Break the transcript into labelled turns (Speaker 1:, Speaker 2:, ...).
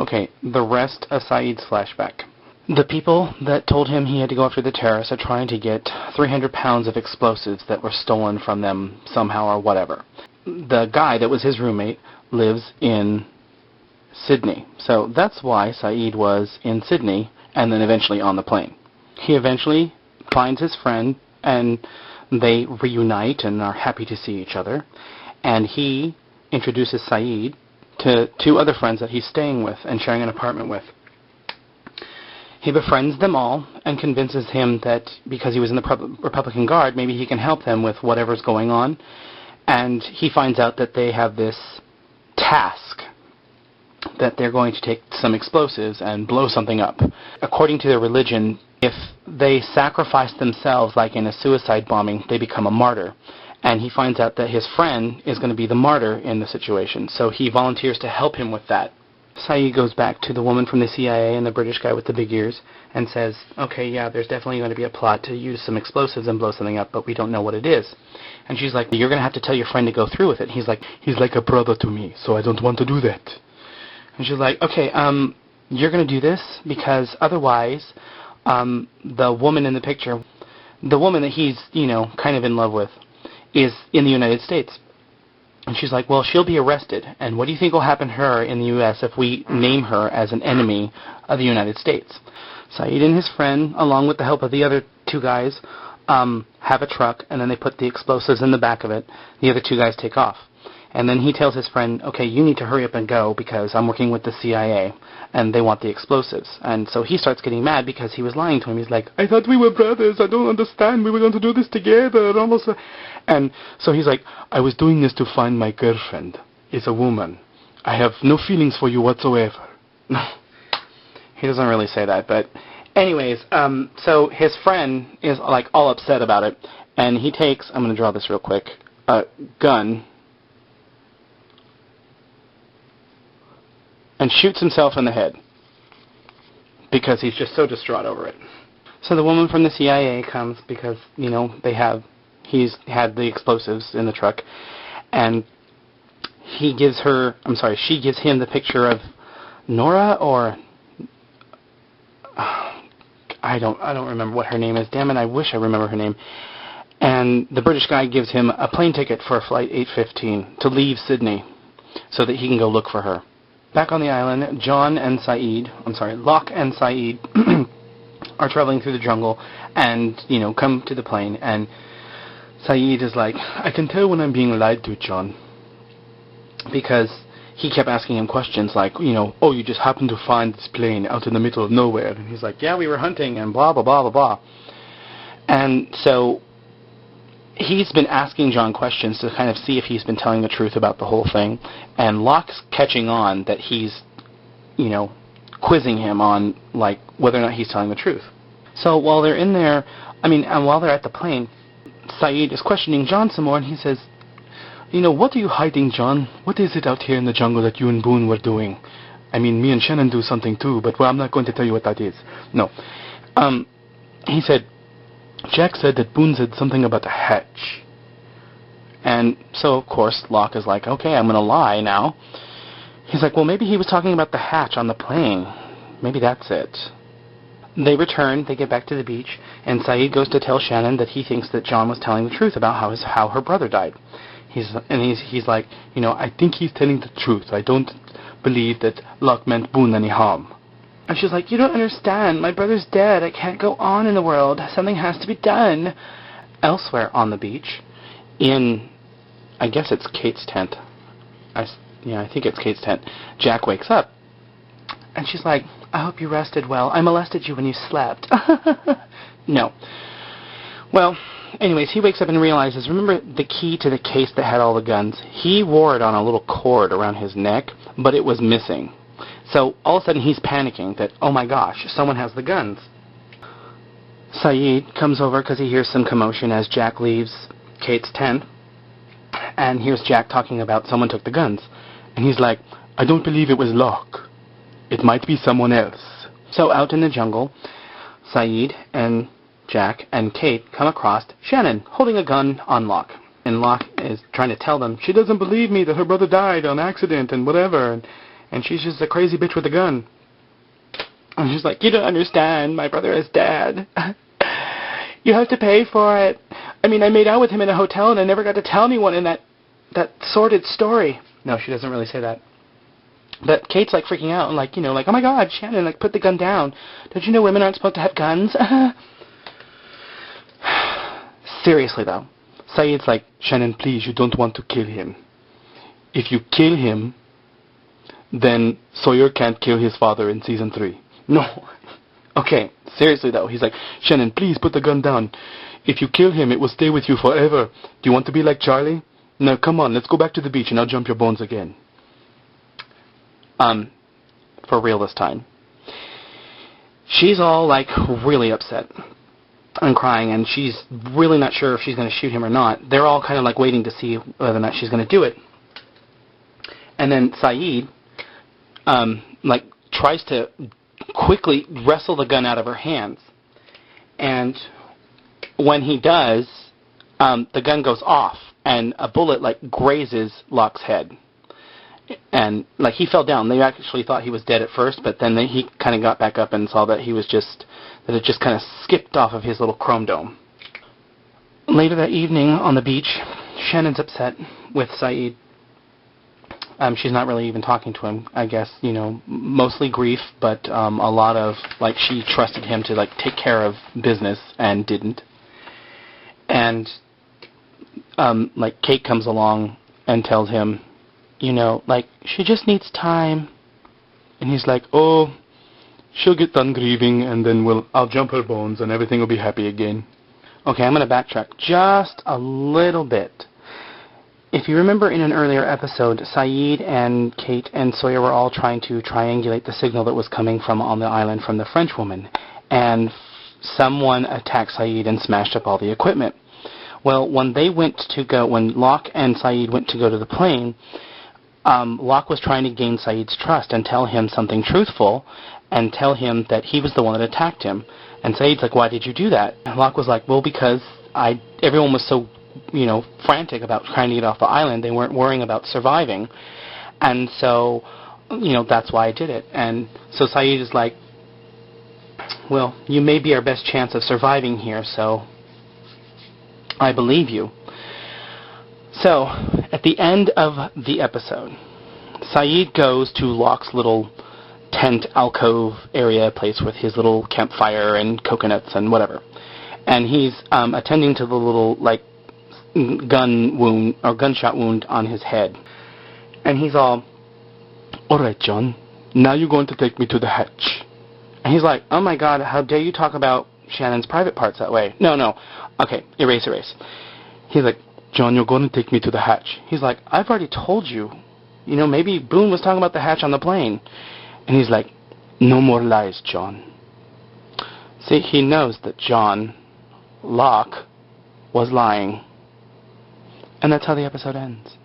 Speaker 1: Okay, the rest of Saeed's flashback. The people that told him he had to go after the terrorists are trying to get 300 pounds of explosives that were stolen from them somehow or whatever. The guy that was his roommate lives in Sydney. So that's why Saeed was in Sydney and then eventually on the plane. He eventually finds his friend and they reunite and are happy to see each other. And he introduces Saeed to two other friends that he's staying with and sharing an apartment with. He befriends them all and convinces him that because he was in the Republican Guard, maybe he can help them with whatever's going on. And he finds out that they have this task that they're going to take some explosives and blow something up. According to their religion, if they sacrifice themselves, like in a suicide bombing, they become a martyr. And he finds out that his friend is going to be the martyr in the situation, so he volunteers to help him with that. Saeed goes back to the woman from the CIA and the British guy with the big ears and says, okay, yeah, there's definitely going to be a plot to use some explosives and blow something up, but we don't know what it is. And she's like, you're going to have to tell your friend to go through with it. He's like a brother to me, so I don't want to do that. And she's like, okay, you're going to do this because otherwise the woman in the picture, the woman that he's, kind of in love with, is in the United States. And she's like, well, she'll be arrested. And what do you think will happen to her in the U.S. if we name her as an enemy of the United States? Saeed and his friend, along with the help of the other two guys, have a truck, and then they put the explosives in the back of it. The other two guys take off. And then he tells his friend, okay, you need to hurry up and go because I'm working with the CIA, and they want the explosives. And so he starts getting mad because he was lying to him. He's like, I thought we were brothers. I don't understand. We were going to do this together. And so he's like, I was doing this to find my girlfriend. It's a woman. I have no feelings for you whatsoever. He doesn't really say that, but anyways, so his friend is like all upset about it, and he takes, I'm going to draw this real quick, a gun, and shoots himself in the head because he's just so distraught over it. So the woman from the CIA comes because, he's had the explosives in the truck, and she gives him the picture of Nora or I don't remember what her name is. Damn it, I wish I remember her name. And the British guy gives him a plane ticket for flight 815 to leave Sydney so that he can go look for her. Back on the island, Locke and Saeed are traveling through the jungle and, come to the plane, and Saeed is like, I can tell when I'm being lied to, John, because he kept asking him questions like, oh, you just happened to find this plane out in the middle of nowhere. And he's like, yeah, we were hunting and blah, blah, blah, blah, blah. And so he's been asking John questions to kind of see if he's been telling the truth about the whole thing. And Locke's catching on that he's, quizzing him on, like, whether or not he's telling the truth. So while they're in there, and while they're at the plane, Saeed is questioning John some more, and he says, what are you hiding, John? What is it out here in the jungle that you and Boone were doing? Me and Shannon do something too, but I'm not going to tell you what that is. No. He said, Jack said that Boone said something about a hatch. And so, of course, Locke is like, okay, I'm going to lie now. He's like, well, maybe he was talking about the hatch on the plane. Maybe that's it. They return, they get back to the beach, and Saeed goes to tell Shannon that he thinks that John was telling the truth about how her brother died. He's like, I think he's telling the truth. I don't believe that Locke meant Boone any harm. And she's like, you don't understand. My brother's dead. I can't go on in the world. Something has to be done. Elsewhere on the beach, I guess it's Kate's tent. I think it's Kate's tent. Jack wakes up. And she's like, I hope you rested well. I molested you when you slept. No. Well, anyways, he wakes up and realizes, remember the key to the case that had all the guns? He wore it on a little cord around his neck, but it was missing. So all of a sudden he's panicking that, oh my gosh, someone has the guns. Saeed comes over because he hears some commotion as Jack leaves Kate's tent, and hears Jack talking about someone took the guns. And he's like, I don't believe it was Locke. It might be someone else. So out in the jungle, Saeed and Jack and Kate come across Shannon holding a gun on Locke. And Locke is trying to tell them she doesn't believe me that her brother died on accident and whatever. And she's just a crazy bitch with a gun. And she's like, you don't understand. My brother is dead. You have to pay for it. I mean, I made out with him in a hotel and I never got to tell anyone in that sordid story. No, she doesn't really say that. But Kate's like freaking out and like, like, oh my God, Shannon, like, put the gun down. Don't you know women aren't supposed to have guns? Seriously though, Saeed's like, Shannon, please, you don't want to kill him. If you kill him, then Sawyer can't kill his father in season 3. No. Okay, seriously though, he's like, Shannon, please put the gun down. If you kill him, it will stay with you forever. Do you want to be like Charlie? No, come on, let's go back to the beach and I'll jump your bones again. For real this time. She's all like really upset and crying, and she's really not sure if she's going to shoot him or not. They're all kind of like waiting to see whether or not she's going to do it. And then Saeed, like, tries to quickly wrestle the gun out of her hands. And when he does, the gun goes off, and a bullet, like, grazes Locke's head. And, like, he fell down. They actually thought he was dead at first, but then he kind of got back up and saw that that it just kind of skipped off of his little chrome dome. Later that evening on the beach, Shannon's upset with Saeed. She's not really even talking to him, I guess, mostly grief, but a lot of, like, she trusted him to, like, take care of business and didn't. And, like, Kate comes along and tells him, like, she just needs time. And he's like, oh, she'll get done grieving, and then I'll jump her bones, and everything will be happy again. Okay, I'm going to backtrack just a little bit. If you remember in an earlier episode, Saeed and Kate and Sawyer were all trying to triangulate the signal that was coming from on the island from the French woman. And someone attacked Saeed and smashed up all the equipment. Well, when Locke and Saeed went to go to the plane, Locke was trying to gain Saeed's trust and tell him something truthful and tell him that he was the one that attacked him. And Saeed's like, why did you do that? And Locke was like, well, because everyone was so frantic about trying to get off the island. They weren't worrying about surviving. And so, that's why I did it. And so Saeed is like, well, you may be our best chance of surviving here, so I believe you. So, at the end of the episode, Saeed goes to Locke's little tent alcove area place with his little campfire and coconuts and whatever. And he's attending to the little, like, gunshot wound on his head. And he's all right, John, now you're going to take me to the hatch. And he's like, oh my God, how dare you talk about Shannon's private parts that way? No. Okay, erase. He's like, John, you're going to take me to the hatch. He's like, I've already told you. Maybe Boone was talking about the hatch on the plane. And he's like, no more lies, John. See, he knows that Locke, was lying. And that's how the episode ends.